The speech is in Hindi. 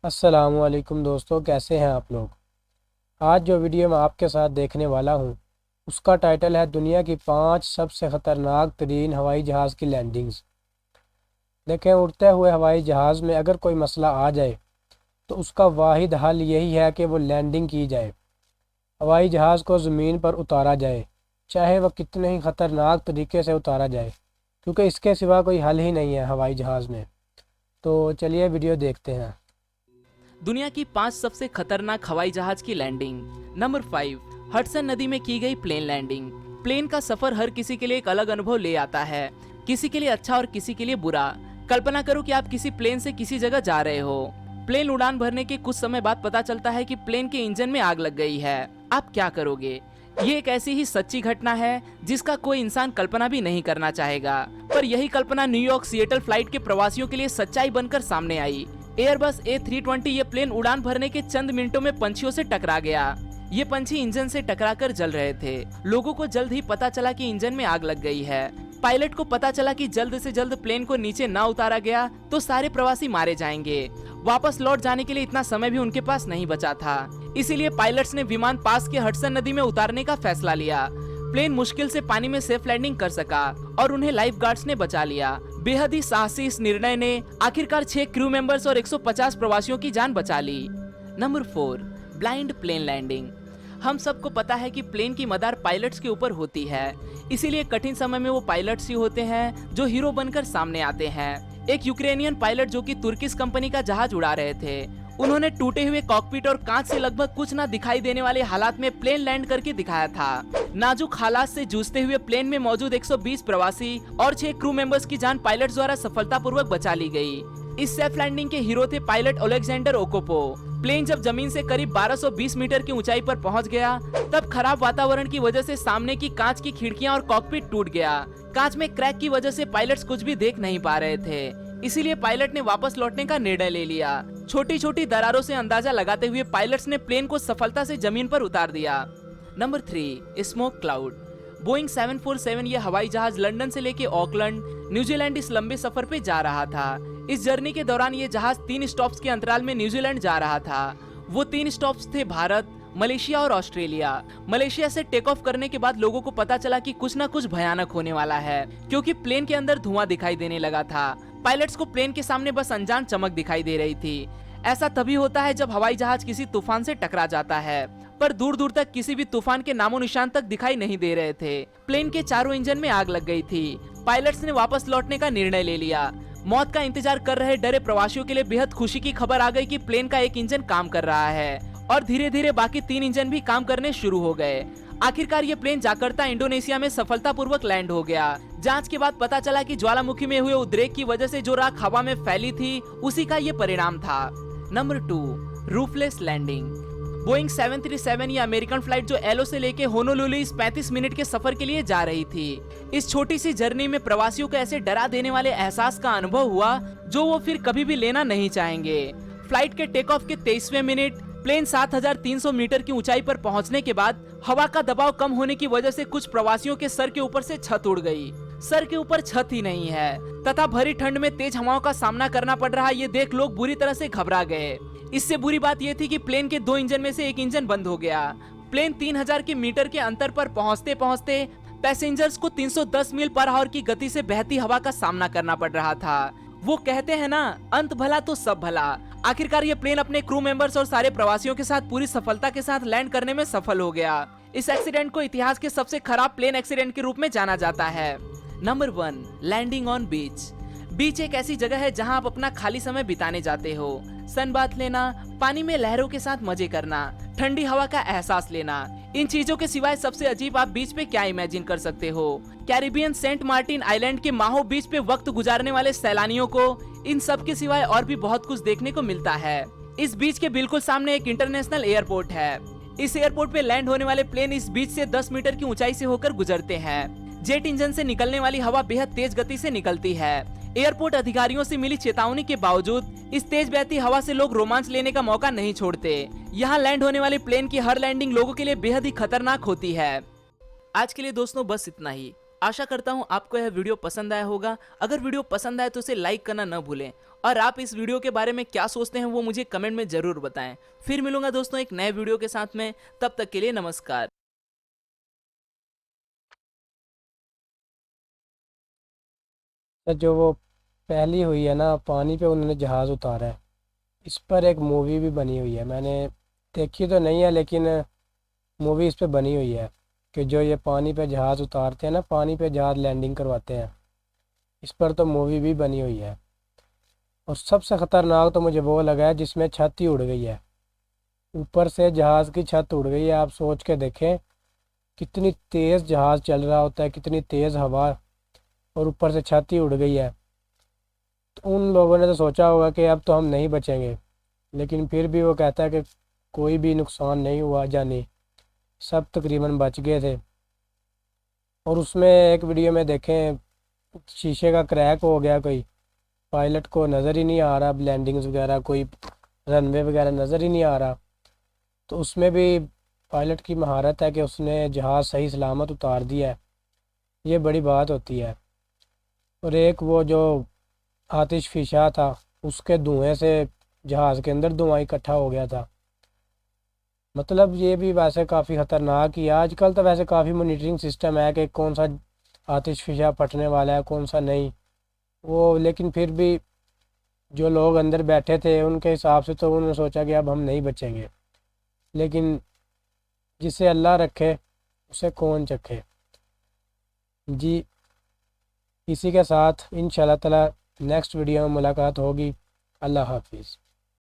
अस्सलामुअलैकुम दोस्तों, कैसे हैं आप लोग। आज जो वीडियो मैं आपके साथ देखने वाला हूं उसका टाइटल है दुनिया की 5 सबसे ख़तरनाक तरीन हवाई जहाज़ की लैंडिंग्स। देखें, उड़ते हुए हवाई जहाज़ में अगर कोई मसला आ जाए तो उसका वाहिद हल यही है कि वो लैंडिंग की जाए, हवाई जहाज़ को ज़मीन पर उतारा जाए, चाहे वह कितने ही ख़तरनाक तरीके से उतारा जाए, क्योंकि इसके सिवा कोई हल ही नहीं है हवाई जहाज़ में। तो चलिए वीडियो देखते हैं। दुनिया की 5 सबसे खतरनाक हवाई जहाज की लैंडिंग। नंबर 5, हडसन नदी में की गई प्लेन लैंडिंग। प्लेन का सफर हर किसी के लिए एक अलग अनुभव ले आता है, किसी के लिए अच्छा और किसी के लिए बुरा। कल्पना करो कि आप किसी प्लेन से किसी जगह जा रहे हो। प्लेन उड़ान भरने के कुछ समय बाद पता चलता है कि प्लेन के इंजन में आग लग गई है। आप क्या करोगे? ये एक ऐसी ही सच्ची घटना है जिसका कोई इंसान कल्पना भी नहीं करना चाहेगा, पर यही कल्पना न्यूयॉर्क सिएटल फ्लाइट के प्रवासियों के लिए सच्चाई बनकर सामने आई। एयरबस A320 ये प्लेन उड़ान भरने के चंद मिनटों में पंछियों से टकरा गया। ये पंछी इंजन से टकराकर जल रहे थे। लोगों को जल्द ही पता चला कि इंजन में आग लग गई है। पायलट को पता चला कि जल्द से जल्द प्लेन को नीचे ना उतारा गया तो सारे प्रवासी मारे जाएंगे। वापस लौट जाने के लिए इतना समय भी उनके पास नहीं बचा था। इसीलिए पायलट्स ने विमान पास के हडसन नदी में उतारने का फैसला लिया। प्लेन मुश्किल से पानी में सेफ लैंडिंग कर सका और उन्हें लाइफ गार्ड्स ने बचा लिया। बेहद ही साहसी इस निर्णय ने आखिरकार 6 क्रू मेंबर्स और 150 प्रवासियों की जान बचा ली। Number 4, blind plane landing. हम सबको पता है कि प्लेन की मदार पायलट्स के ऊपर होती है, इसीलिए कठिन समय में वो पायलट्स ही होते हैं जो हीरो बनकर सामने आते हैं। एक यूक्रेनियन पायलट जो कि तुर्किश कंपनी का जहाज उड़ा रहे थे, उन्होंने टूटे हुए कॉकपिट और कांच से लगभग कुछ ना दिखाई देने वाले हालात में प्लेन लैंड करके दिखाया था। नाजुक हालात से जूझते हुए प्लेन में मौजूद 120 प्रवासी और 6 क्रू मेंबर्स की जान पायलट द्वारा सफलतापूर्वक बचा ली गई। इस सेफ लैंडिंग के हीरो थे पायलट ओलेक्जेंडर ओकोपो। प्लेन जब जमीन से करीब 1220 मीटर की ऊंचाई पर पहुंच गया, तब खराब वातावरण की वजह से सामने की कांच की खिड़कियां और कॉकपिट टूट गया। कांच में क्रैक की वजह से पायलट्स कुछ भी देख नहीं पा रहे थे, इसीलिए पायलट ने वापस लौटने का निर्णय ले लिया। छोटी छोटी दरारों से अंदाजा लगाते हुए पायलट्स ने प्लेन को सफलता से जमीन पर उतार दिया। Number 3, smoke cloud. बोइंग 747 ये हवाई जहाज लंदन से लेके ऑकलैंड, न्यूजीलैंड इस लंबे सफर पे जा रहा था। इस जर्नी के दौरान ये जहाज 3 स्टॉप्स के अंतराल में न्यूजीलैंड जा रहा था। वो 3 स्टॉप्स थे भारत, मलेशिया और ऑस्ट्रेलिया। मलेशिया से टेक ऑफ करने के बाद लोगों को पता चला कि कुछ न कुछ भयानक होने वाला है, क्योंकि प्लेन के अंदर धुआं दिखाई देने लगा था। पायलट्स को प्लेन के सामने बस अनजान चमक दिखाई दे रही थी। ऐसा तभी होता है जब हवाई जहाज किसी तूफान से टकरा जाता है, पर दूर दूर तक किसी भी तूफान के नामो निशान तक दिखाई नहीं दे रहे थे। प्लेन के चारों इंजन में आग लग गई थी। पायलट्स ने वापस लौटने का निर्णय ले लिया। मौत का इंतजार कर रहे डरे प्रवासियों के लिए बेहद खुशी की खबर आ गई कि प्लेन का एक इंजन काम कर रहा है और धीरे धीरे बाकी 3 इंजन भी काम करने शुरू हो गए। आखिरकार ये प्लेन जाकर्ता इंडोनेशिया में सफलतापूर्वक लैंड हो गया। जांच के बाद पता चला कि ज्वालामुखी में हुए उद्रेक की वजह से जो राख हवा में फैली थी उसी का ये परिणाम था। Number 2, रूफलेस landing. बोइंग 737 ये अमेरिकन फ्लाइट जो एलो से लेके होनोलुलु इस 35 मिनट के सफर के लिए जा रही थी। इस छोटी सी जर्नी में प्रवासियों को ऐसे डरा देने वाले एहसास का अनुभव हुआ जो वो फिर कभी भी लेना नहीं चाहेंगे। फ्लाइट के टेक ऑफ के 23वें मिनट प्लेन 7300 मीटर की ऊंचाई पर पहुंचने के बाद हवा का दबाव कम होने की वजह से कुछ प्रवासियों के सर के ऊपर से छत उड़ गई। सर के ऊपर छत ही नहीं है तथा भरी ठंड में तेज हवाओं का सामना करना पड़ रहा, ये देख लोग बुरी तरह से घबरा गए। इससे बुरी बात यह थी कि प्लेन के 2 इंजन में से एक इंजन बंद हो गया। प्लेन 3000 के मीटर के अंतर पर पहुंचते पहुंचते पैसेंजर्स को 310 मील पर आवर की गति से बहती हवा का सामना करना पड़ रहा था। वो कहते हैं ना, अंत भला तो सब भला। आखिरकार ये प्लेन अपने क्रू मेंबर्स और सारे प्रवासियों के साथ पूरी सफलता के साथ लैंड करने में सफल हो गया। इस एक्सीडेंट को इतिहास के सबसे खराब प्लेन एक्सीडेंट के रूप में जाना जाता है। नंबर 1, लैंडिंग ऑन बीच। बीच एक ऐसी जगह है जहां आप अपना खाली समय बिताने जाते हो। सनबाथ लेना, पानी में लहरों के साथ मजे करना, ठंडी हवा का एहसास लेना। इन चीजों के सिवाय सबसे अजीब आप बीच पे क्या इमेजिन कर सकते हो? कैरिबियन सेंट मार्टिन आइलैंड के माहो बीच पे वक्त गुजारने वाले सैलानियों को इन सब के सिवाय और भी बहुत कुछ देखने को मिलता है। इस बीच के बिल्कुल सामने एक इंटरनेशनल एयरपोर्ट है। इस एयरपोर्ट पे लैंड होने वाले प्लेन इस बीच से 10 मीटर की ऊंचाई से होकर गुजरते हैं। जेट इंजन से निकलने वाली हवा बेहद तेज गति से निकलती है। एयरपोर्ट अधिकारियों से मिली चेतावनी के बावजूद इस तेज बहती हवा से लोग रोमांच लेने का मौका नहीं छोड़ते। यहाँ लैंड होने वाली प्लेन की हर लैंडिंग लोगों के लिए बेहद ही खतरनाक होती है। आज के लिए दोस्तों बस इतना ही। आशा करता हूँ आपको यह वीडियो पसंद आया होगा। अगर वीडियो पसंद आए तो इसे लाइक करना न भूलें और आप इस वीडियो के बारे में क्या सोचते हैं वो मुझे कमेंट में ज़रूर बताएं। फिर मिलूंगा दोस्तों एक नए वीडियो के साथ में, तब तक के लिए नमस्कार। तो जो वो पहली हुई है ना, पानी पे उन्होंने जहाज़ उतारा है, इस पर एक मूवी भी बनी हुई है। मैंने देखी तो नहीं है, लेकिन मूवी इस पे बनी हुई है कि जो ये पानी पे जहाज़ उतारते हैं ना, पानी पे जहाज़ लैंडिंग करवाते हैं, इस पर तो मूवी भी बनी हुई है। और सबसे ख़तरनाक तो मुझे वो लगा है जिसमें छत ही उड़ गई है। ऊपर से जहाज़ की छत उड़ गई है। आप सोच के देखें कितनी तेज़ जहाज़ चल रहा होता है, कितनी तेज़ हवा, और ऊपर से छत ही उड़ गई है। तो उन लोगों ने तो सोचा होगा कि अब तो हम नहीं बचेंगे, लेकिन फिर भी वो कहता है कि कोई भी नुकसान नहीं हुआ जानी, सब तकरीबन बच गए थे। और उसमें एक वीडियो में देखें शीशे का क्रैक हो गया, कोई पायलट को नज़र ही नहीं आ रहा, लैंडिंग्स वगैरह कोई रनवे वगैरह नज़र ही नहीं आ रहा। तो उसमें भी पायलट की महारत है कि उसने जहाज़ सही सलामत उतार दिया है। ये बड़ी बात होती है। और एक वो जो आतिश फिशा था, उसके धुएं से जहाज़ के अंदर धुआं इकट्ठा हो गया था। मतलब ये भी वैसे काफ़ी ख़तरनाक ही है। आजकल तो वैसे काफ़ी मॉनिटरिंग सिस्टम है कि कौन सा आतिश फिशा फटने वाला है, कौन सा नहीं। वो लेकिन फिर भी जो लोग अंदर बैठे थे उनके हिसाब से तो उन्होंने सोचा कि अब हम नहीं बचेंगे, लेकिन जिसे अल्लाह रखे उसे कौन चखे। जी, इसी के साथ इंशाल्लाह ताला नेक्स्ट वीडियो में मुलाकात होगी। अल्लाह हाफिज़।